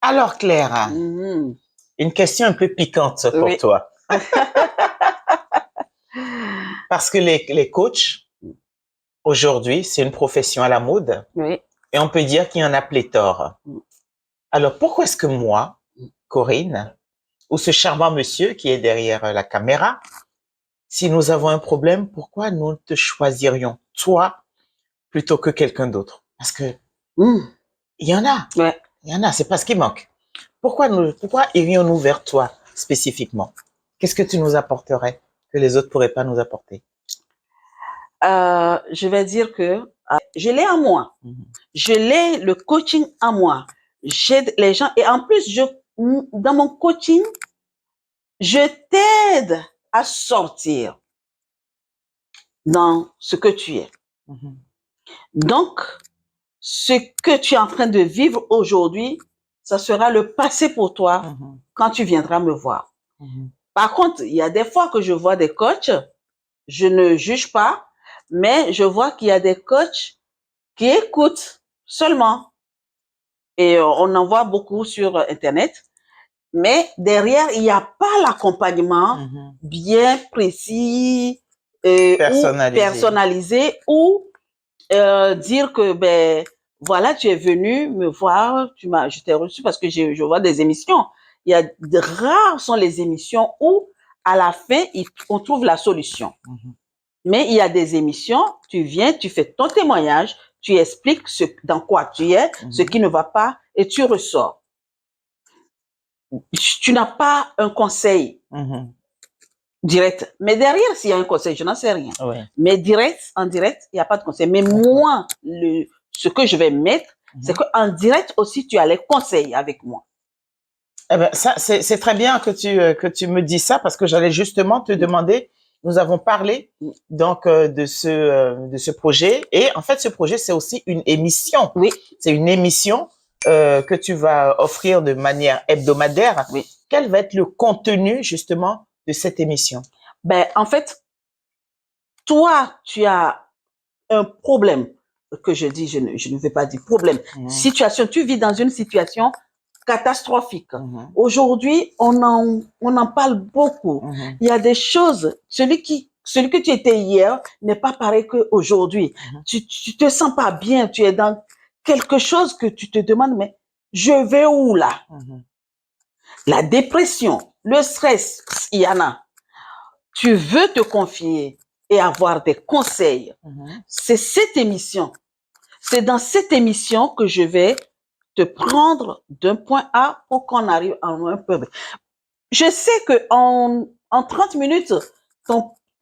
Alors, Claire, une question un peu piquante pour toi. Parce que les coachs, aujourd'hui, c'est une profession à la mode. Oui. Et on peut dire qu'il y en a pléthore. Alors, pourquoi est-ce que moi, Corinne, ou ce charmant monsieur qui est derrière la caméra, si nous avons un problème, pourquoi nous te choisirions, toi, plutôt que quelqu'un d'autre? Parce que il y en a. Ouais. Il y en a, c'est pas ce qui manque. Pourquoi irions-nous vers toi spécifiquement? Qu'est-ce que tu nous apporterais que les autres pourraient pas nous apporter? Je vais dire que je l'ai en moi. Je l'ai, le coaching en moi. J'aide les gens et en plus, dans mon coaching, je t'aide à sortir dans ce que tu es. Donc, ce que tu es en train de vivre aujourd'hui, ça sera le passé pour toi quand tu viendras me voir. Par contre, il y a des fois que je vois des coachs, je ne juge pas, mais je vois qu'il y a des coachs qui écoutent seulement. Et on en voit beaucoup sur Internet. Mais derrière, il n'y a pas l'accompagnement bien précis ou personnalisé ou dire que ben voilà, tu es venu me voir, je t'ai reçu parce que je vois des émissions. Il y a rares sont les émissions où à la fin on trouve la solution. Mais il y a des émissions, tu viens, tu fais ton témoignage, tu expliques dans quoi tu es, ce qui ne va pas et tu ressors. Tu n'as pas un conseil direct. Mais derrière, s'il y a un conseil, je n'en sais rien. Ouais. Mais en direct, il n'y a pas de conseil. Mais moi, ce que je vais mettre, c'est qu'en direct aussi, tu as les conseils avec moi. Eh ben, ça, c'est très bien que tu me dis ça parce que j'allais justement te demander, nous avons parlé donc de ce projet et en fait, ce projet, c'est aussi une émission. Oui. C'est une émission que tu vas offrir de manière hebdomadaire. Oui. Quel va être le contenu justement de cette émission? Ben, en fait, toi, tu as un problème que je dis, je ne vais pas dire problème. Situation, tu vis dans une situation catastrophique. Aujourd'hui, on en parle beaucoup. Il y a des choses, celui que tu étais hier n'est pas pareil qu'aujourd'hui. Tu te sens pas bien, tu es dans quelque chose que tu te demandes, mais je vais où là? La dépression, le stress, il y en a. Tu veux te confier et avoir des conseils. C'est cette émission. C'est dans cette émission que je vais te prendre d'un point A pour qu'on arrive à un point B. Je sais que en 30 minutes,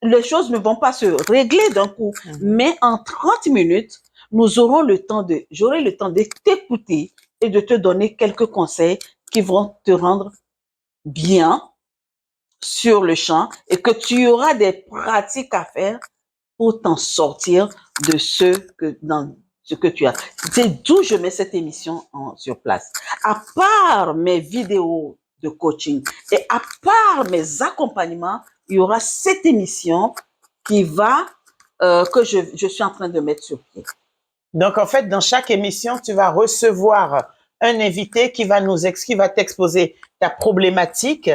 les choses ne vont pas se régler d'un coup, mais en 30 minutes, j'aurai le temps de t'écouter et de te donner quelques conseils qui vont te rendre bien sur le champ et que tu auras des pratiques à faire pour t'en sortir de ce que tu as. C'est d'où je mets cette émission sur place. À part mes vidéos de coaching et à part mes accompagnements, il y aura cette émission qui va, que je suis en train de mettre sur pied. Donc, en fait, dans chaque émission, tu vas recevoir un invité qui va t'exposer ta problématique.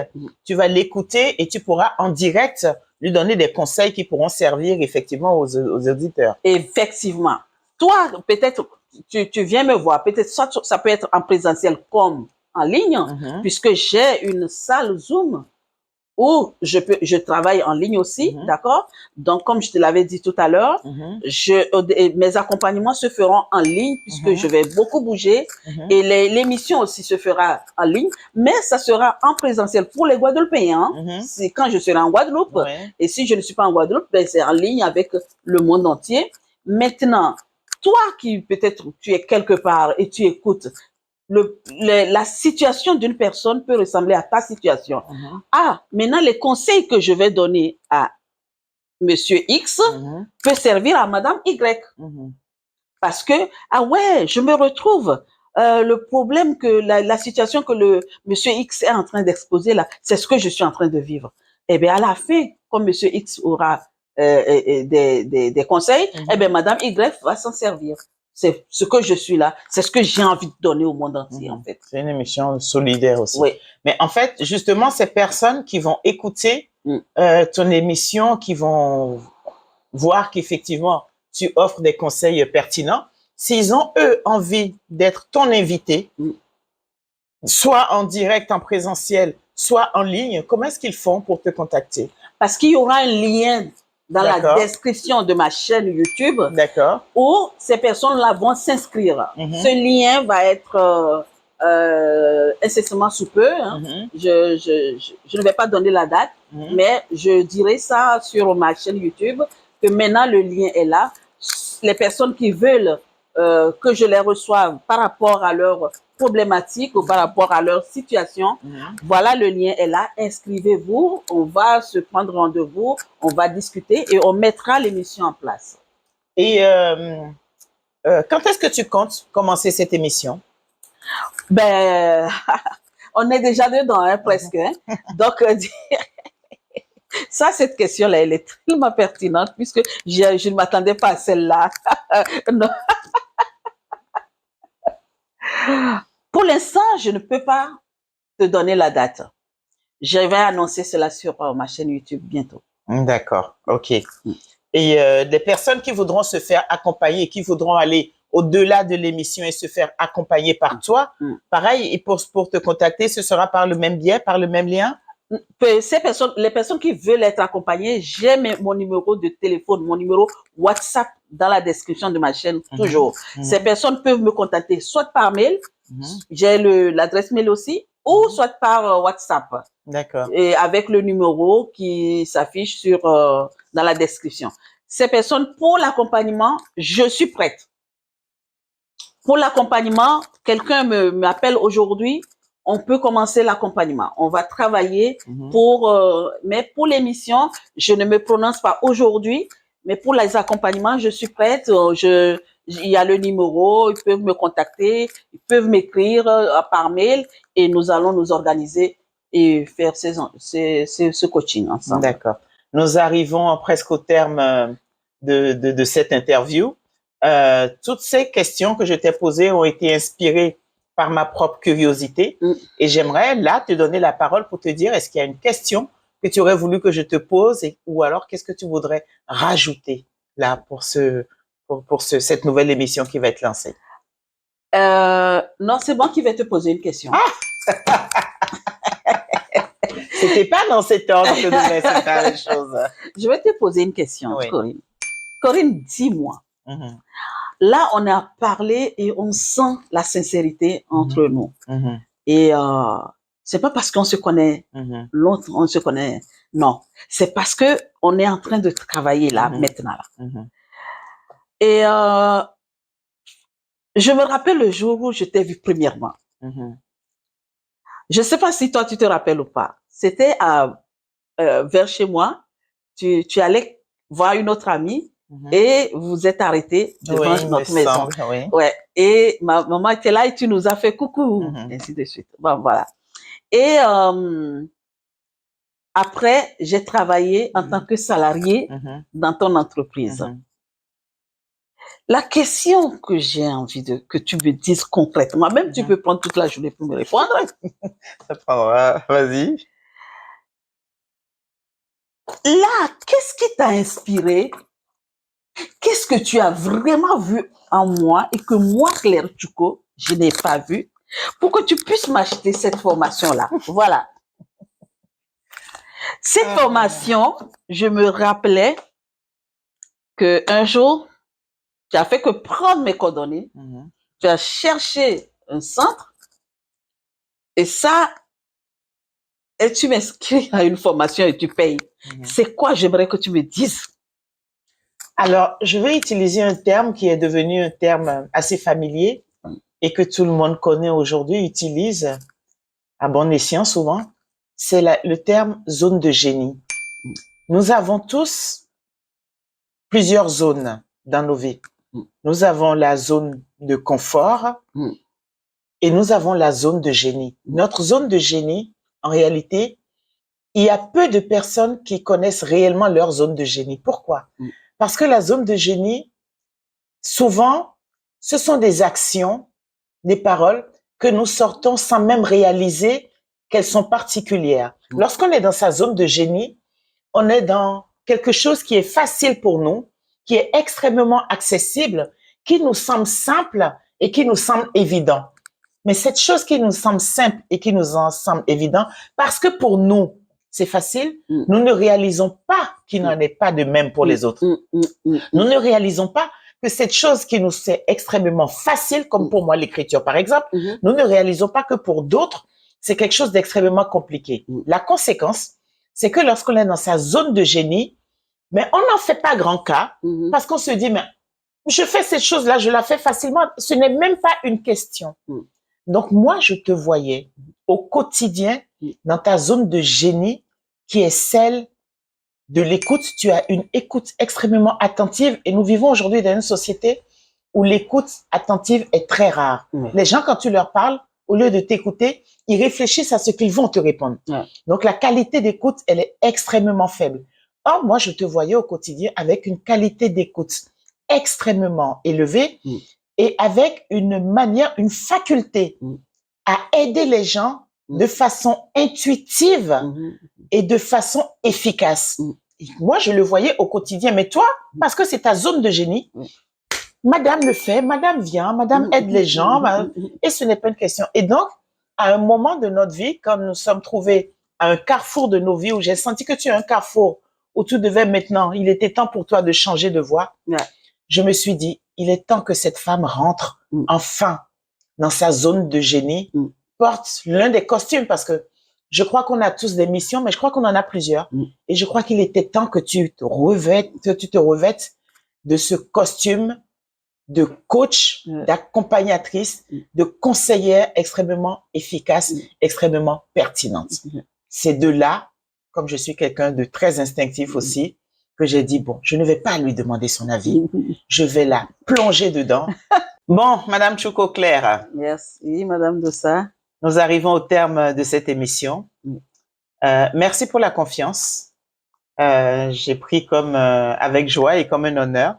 Tu vas l'écouter et tu pourras en direct lui donner des conseils qui pourront servir effectivement aux auditeurs. Effectivement. Toi, peut-être, tu viens me voir. Peut-être ça peut être en présentiel comme en ligne, puisque j'ai une salle Zoom où je travaille en ligne aussi, d'accord? Donc, comme je te l'avais dit tout à l'heure, mes accompagnements se feront en ligne puisque je vais beaucoup bouger et l'émission aussi se fera en ligne, mais ça sera en présentiel pour les Guadeloupéens. C'est quand je serai en Guadeloupe. Et si je ne suis pas en Guadeloupe, ben c'est en ligne avec le monde entier. Maintenant, toi qui peut-être tu es quelque part et tu écoutes, la situation d'une personne peut ressembler à ta situation. Maintenant, les conseils que je vais donner à Monsieur X peut servir à Madame Y. Parce que, je me retrouve. Le problème la situation que le Monsieur X est en train d'exposer là, c'est ce que je suis en train de vivre. Eh bien, à la fin, comme Monsieur X aura des conseils, eh bien, Madame Y va s'en servir. c'est ce que je suis là, c'est ce que j'ai envie de donner au monde entier, en fait. C'est une émission solidaire aussi. Oui. Mais en fait, justement, ces personnes qui vont écouter ton émission, qui vont voir qu'effectivement, tu offres des conseils pertinents, s'ils ont, eux, envie d'être ton invité, soit en direct, en présentiel, soit en ligne, comment est-ce qu'ils font pour te contacter? Parce qu'il y aura un lien dans la D'accord. description de ma chaîne YouTube D'accord. où ces personnes-là vont s'inscrire. Ce lien va être incessamment sous peu. Hein. Je ne vais pas donner la date, mais je dirai ça sur ma chaîne YouTube, que maintenant le lien est là. Les personnes qui veulent que je les reçoive par rapport à leur problématique ou par rapport à leur situation, voilà, le lien est là. Inscrivez-vous, on va se prendre rendez-vous, on va discuter et on mettra l'émission en place. Et quand est-ce que tu comptes commencer cette émission? Ben, on est déjà dedans, hein, presque. Hein. Donc, ça, cette question-là, elle est tellement pertinente puisque je ne m'attendais pas à celle-là. Pour l'instant, je ne peux pas te donner la date. Je vais annoncer cela sur ma chaîne YouTube bientôt. D'accord, ok. Et des personnes qui voudront se faire accompagner, qui voudront aller au-delà de l'émission et se faire accompagner par toi, pareil, et pour te contacter, ce sera par le même biais, par le même lien? Les personnes qui veulent être accompagnées, j'ai mon numéro de téléphone, mon numéro WhatsApp dans la description de ma chaîne, toujours. Ces personnes peuvent me contacter soit par mail, j'ai l'adresse mail aussi, ou soit par WhatsApp. D'accord. Et avec le numéro qui s'affiche dans la description. Ces personnes, pour l'accompagnement, je suis prête. Pour l'accompagnement, quelqu'un m'appelle aujourd'hui, on peut commencer l'accompagnement. On va travailler mais pour l'émission, je ne me prononce pas aujourd'hui, mais pour les accompagnements, je suis prête. Il y a le numéro, ils peuvent me contacter, ils peuvent m'écrire par mail et nous allons nous organiser et faire ce coaching ensemble. D'accord. Nous arrivons presque au terme de cette interview. Toutes ces questions que je t'ai posées ont été inspirées par ma propre curiosité. Et j'aimerais là te donner la parole pour te dire, est-ce qu'il y a une question que tu aurais voulu que je te pose ou alors qu'est-ce que tu voudrais rajouter là pour cette nouvelle émission qui va être lancée? Non, c'est moi qui vais te poser une question. C'était pas dans cet ordre que nous allons faire les choses. Je vais te poser une question, Corinne. Corinne, dis-moi. Là, on a parlé et on sent la sincérité entre nous. Et c'est pas parce qu'on se connaît l'autre, on se connaît. Non, c'est parce que on est en train de travailler là maintenant. Là. Et je me rappelle le jour où je t'ai vu premièrement. Je sais pas si toi tu te rappelles ou pas. C'était vers chez moi. Tu allais voir une autre amie. Et vous êtes arrêtés devant notre maison. Ouais. Et ma maman était là et tu nous as fait coucou, ainsi de suite. Bon, voilà. Et après, j'ai travaillé en tant que salarié dans ton entreprise. La question que j'ai envie que tu me dises concrètement, même tu peux prendre toute la journée pour me répondre. Ça prendra, vas-y. Là, qu'est-ce qui t'a inspiré? Qu'est-ce que tu as vraiment vu en moi et que moi, Claire Tchouko, je n'ai pas vu pour que tu puisses m'acheter cette formation-là? Voilà. Cette formation, je me rappelais qu'un jour, tu as fait que prendre mes coordonnées, tu as cherché un centre et ça, et tu m'inscris à une formation et tu payes. C'est quoi, j'aimerais que tu me dises? Alors, je vais utiliser un terme qui est devenu un terme assez familier et que tout le monde connaît aujourd'hui, utilise à bon escient souvent. C'est le terme zone de génie. Nous avons tous plusieurs zones dans nos vies. Nous avons la zone de confort et nous avons la zone de génie. Notre zone de génie, en réalité, il y a peu de personnes qui connaissent réellement leur zone de génie. Pourquoi? Parce que la zone de génie, souvent, ce sont des actions, des paroles que nous sortons sans même réaliser qu'elles sont particulières. Lorsqu'on est dans sa zone de génie, on est dans quelque chose qui est facile pour nous, qui est extrêmement accessible, qui nous semble simple et qui nous semble évident. Mais cette chose qui nous semble simple et qui nous en semble évident, parce que pour nous, c'est facile, nous ne réalisons pas qu'il n'en est pas de même pour les autres. Nous ne réalisons pas que cette chose qui nous est extrêmement facile, comme pour moi l'écriture par exemple, nous ne réalisons pas que pour d'autres, c'est quelque chose d'extrêmement compliqué. La conséquence, c'est que lorsqu'on est dans sa zone de génie, mais on n'en fait pas grand cas, parce qu'on se dit, mais je fais cette chose-là, je la fais facilement, ce n'est même pas une question. Donc moi, je te voyais au quotidien dans ta zone de génie qui est celle de l'écoute. Tu as une écoute extrêmement attentive et nous vivons aujourd'hui dans une société où l'écoute attentive est très rare. Les gens, quand tu leur parles, au lieu de t'écouter, ils réfléchissent à ce qu'ils vont te répondre. Donc la qualité d'écoute, elle est extrêmement faible. Or, moi, je te voyais au quotidien avec une qualité d'écoute extrêmement élevée et avec une manière, une faculté à aider les gens de façon intuitive et de façon efficace. Et moi, je le voyais au quotidien. Mais toi, parce que c'est ta zone de génie, madame le fait, madame vient, madame aide les gens, et ce n'est pas une question. Et donc, à un moment de notre vie, quand nous sommes trouvés à un carrefour de nos vies, où j'ai senti que tu es un carrefour, où tu devais maintenant, il était temps pour toi de changer de voie, je me suis dit, il est temps que cette femme rentre enfin dans sa zone de génie, porte l'un des costumes, parce que je crois qu'on a tous des missions, mais je crois qu'on en a plusieurs. Et je crois qu'il était temps que tu te revêtes de ce costume de coach, d'accompagnatrice, de conseillère extrêmement efficace, extrêmement pertinente. C'est de là, comme je suis quelqu'un de très instinctif aussi, que j'ai dit, bon, je ne vais pas lui demander son avis, je vais la plonger dedans. Bon, Madame Chouko-Claire. Merci, Madame Dossa. Nous arrivons au terme de cette émission. Merci pour la confiance. J'ai pris comme avec joie et comme un honneur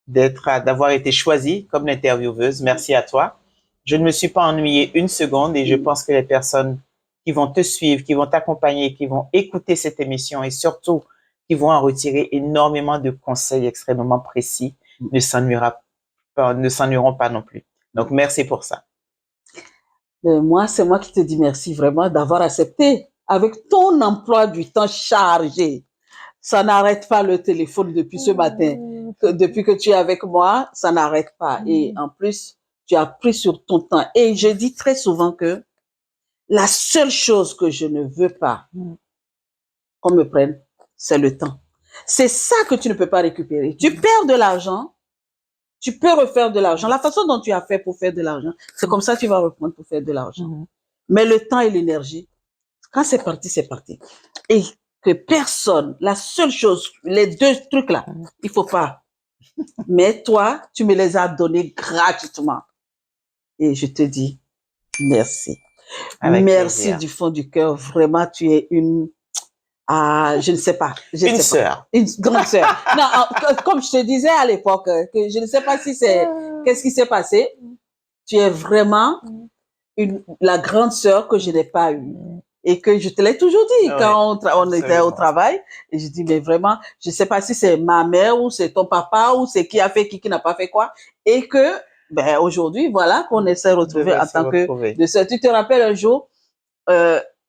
d'avoir été choisie comme l'intervieweuse. Merci à toi. Je ne me suis pas ennuyée une seconde et je pense que les personnes qui vont te suivre, qui vont t'accompagner, qui vont écouter cette émission et surtout qui vont en retirer énormément de conseils extrêmement précis ne s'ennuieront pas non plus. Donc, merci pour ça. Moi, c'est moi qui te dis merci vraiment d'avoir accepté avec ton emploi du temps chargé. Ça n'arrête pas le téléphone depuis ce matin. Depuis que tu es avec moi, ça n'arrête pas. Et en plus, tu as pris sur ton temps. Et je dis très souvent que la seule chose que je ne veux pas qu'on me prenne, c'est le temps. C'est ça que tu ne peux pas récupérer. Tu perds de l'argent, tu peux refaire de l'argent. La façon dont tu as fait pour faire de l'argent, c'est comme ça que tu vas reprendre pour faire de l'argent. Mais le temps et l'énergie, quand c'est parti, c'est parti. Et que personne, la seule chose, les deux trucs là, il faut pas. Mais toi, tu me les as donnés gratuitement. Et je te dis merci. Avec merci plaisir. du fond du cœur. Vraiment, tu es une... je ne sais pas. Une sœur. Une grande sœur. Non, comme je te disais à l'époque, que je ne sais pas si c'est... Qu'est-ce qui s'est passé? Tu es vraiment la grande sœur que je n'ai pas eue. Et que je te l'ai toujours dit quand on était au travail. Et je dis, mais vraiment, je ne sais pas si c'est ma mère ou c'est ton papa ou c'est qui a fait qui n'a pas fait quoi. Et que, ben, aujourd'hui, voilà, qu'on essaie de retrouver en tant que de sœur. Tu te rappelles un jour,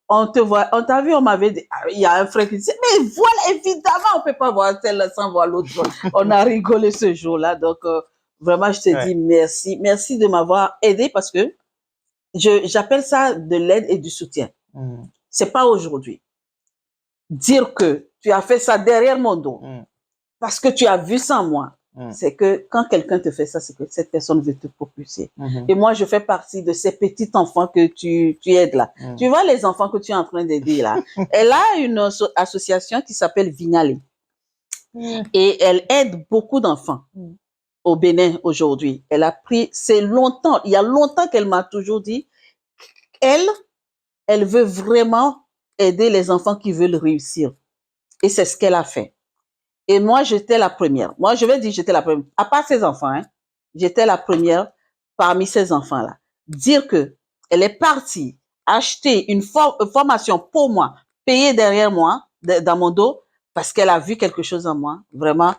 on t'a vu, on m'avait dit, il y a un frère qui disait, mais voilà, évidemment, on peut pas voir tel sans voir l'autre. On a rigolé ce jour-là. Donc, vraiment, je te dis merci. Merci de m'avoir aidé parce que j'appelle ça de l'aide et du soutien. C'est pas aujourd'hui. Dire que tu as fait ça derrière mon dos parce que tu as vu ça en moi, c'est que quand quelqu'un te fait ça, c'est que cette personne veut te propulser. Et moi, je fais partie de ces petits enfants que tu aides là. Tu vois les enfants que tu es en train d'aider là. Elle a une association qui s'appelle Vignale. Et elle aide beaucoup d'enfants au Bénin aujourd'hui. Elle a pris, il y a longtemps qu'elle m'a toujours dit, elle veut vraiment aider les enfants qui veulent réussir. Et c'est ce qu'elle a fait. Et moi, j'étais la première. Moi, je vais dire j'étais la première. À part ses enfants, hein. j'étais la première parmi ces enfants-là. Dire que elle est partie acheter une formation pour moi, payer derrière moi, dans mon dos, parce qu'elle a vu quelque chose en moi. Vraiment,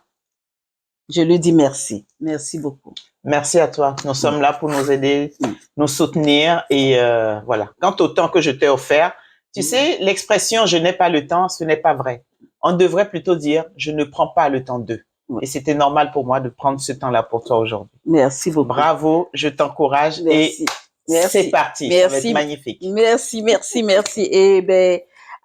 je lui dis merci. Merci beaucoup. Merci à toi. Nous sommes là pour nous aider, nous soutenir. Et voilà. Quant au temps que je t'ai offert, tu sais, l'expression « je n'ai pas le temps », ce n'est pas vrai. On devrait plutôt dire « je ne prends pas le temps d'eux ». Et c'était normal pour moi de prendre ce temps-là pour toi aujourd'hui. Merci beaucoup. Bravo, je t'encourage. Merci. Et c'est parti. Merci. Ça va être magnifique. Merci. Et ben,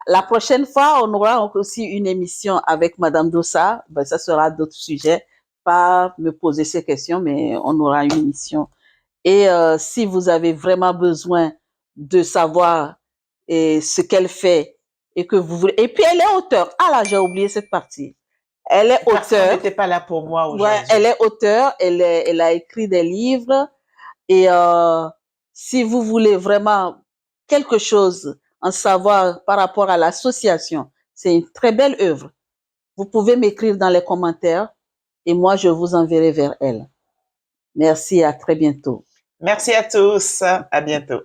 la prochaine fois, on aura aussi une émission avec Madame Dossa. Ben, ça sera d'autres sujets. Pas me poser ces questions, mais on aura une émission. Et si vous avez vraiment besoin de savoir ce qu'elle fait et que vous voulez. Et puis elle est auteure. Ah là, j'ai oublié cette partie. Elle est auteure. Elle n'était pas là pour moi aujourd'hui. Ouais, elle est auteure. Elle a écrit des livres. Et si vous voulez vraiment quelque chose en savoir par rapport à l'association, c'est une très belle œuvre. Vous pouvez m'écrire dans les commentaires et moi, je vous enverrai vers elle. Merci et à très bientôt. Merci à tous. À bientôt.